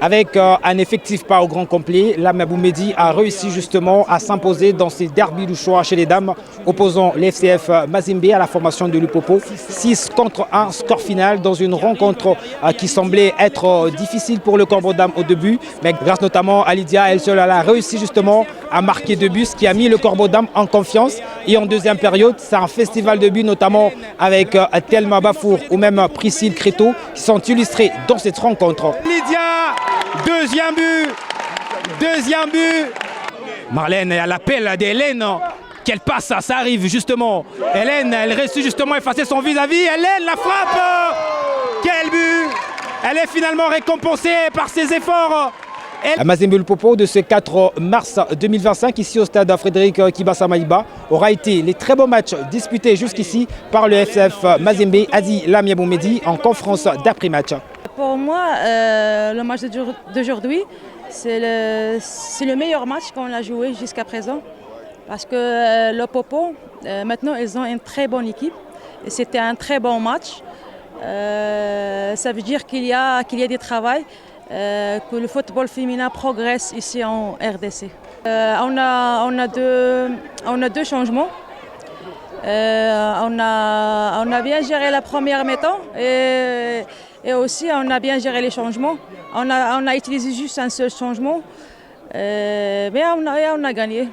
Avec un effectif pas au grand complet, Lamia Boumedi a réussi justement à s'imposer dans ces derbys du choix chez les dames, opposant l'FCF Mazembe à la formation de Lupopo. 6-1, score final dans une rencontre qui semblait être difficile pour le Corbeau Dames au début, mais grâce notamment à Lydia, elle seule, elle a réussi justement à marquer 2 buts, ce qui a mis le Corbeau Dames en confiance. Et en deuxième période, c'est un festival de buts, notamment avec Thelma Bafour ou même Priscille Créteau, qui sont illustrés dans cette rencontre. Lydia, deuxième but. Marlène, à l'appel d'Hélène, qu'elle passe, ça arrive justement. Hélène, elle réussit justement à effacer son vis-à-vis. Hélène, la frappe. Quel but. Elle est finalement récompensée par ses efforts. Mazembe Lupopo de ce 4 mars 2025 ici au stade Frédéric Kibassa Maïba aura été les très beaux matchs disputés jusqu'ici par le FCF Mazembe Adi Lamia Boumedi en conférence d'après-match. Pour moi, le match d'aujourd'hui, c'est le meilleur match qu'on a joué jusqu'à présent. Parce que le Popo, maintenant, ils ont une très bonne équipe. Et c'était un très bon match. Ça veut dire qu'il y a du travail, que le football féminin progresse ici en RDC. On a deux changements. On a bien géré la première mi-temps et aussi on a bien géré les changements. On a utilisé juste un seul changement, mais on a gagné.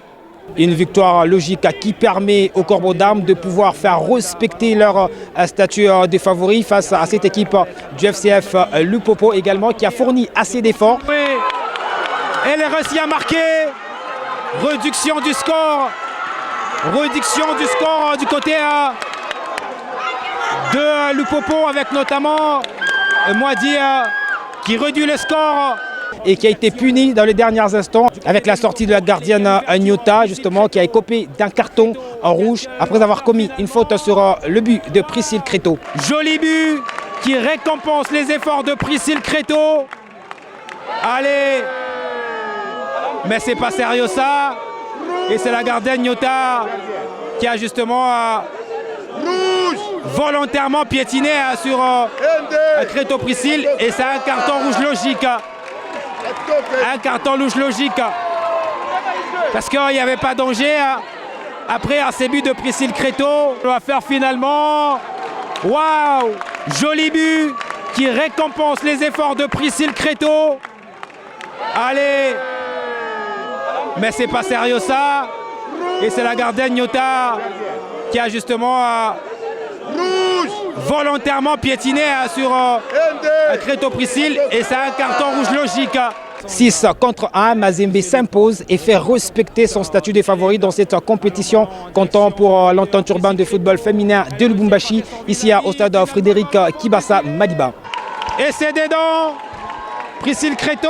Une victoire logique qui permet aux Corbeaux Dames de pouvoir faire respecter leur statut de favori face à cette équipe du FCF Lupopo également qui a fourni assez d'efforts. Elle est réussie à marquer. Réduction du score du côté de Lupopo avec notamment Moadi qui réduit le score et qui a été puni dans les derniers instants avec la sortie de la gardienne Nyota justement qui a écopé d'un carton en rouge après avoir commis une faute sur le but de Priscille Créteau. Joli but qui récompense les efforts de Priscille Créteau. Allez, mais c'est pas sérieux ça. Et c'est la gardienne Nyota qui a justement volontairement piétiné sur Créteau Priscille et c'est un carton rouge logique. Un carton rouge logique. Parce qu'il n'y avait pas danger. Après ces buts de Priscille Créteau, on va faire finalement. Waouh! Joli but qui récompense les efforts de Priscille Créteau. Allez! Mais c'est pas sérieux ça. Et c'est la gardienne Nyota qui a justement volontairement piétiné sur Créteau Priscille et c'est un carton rouge logique. 6-1, Mazembe s'impose et fait respecter son statut de favori dans cette compétition comptant pour l'entente urbaine de football féminin de Lubumbashi ici au stade Frédéric Kibassa Madiba. Et c'est dedans. Priscille Créteau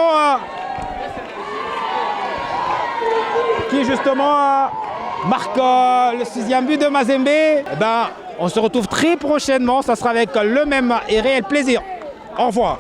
qui justement marque le 6e but de Mazembe. On se retrouve très prochainement, ça sera avec le même et réel plaisir. Au revoir.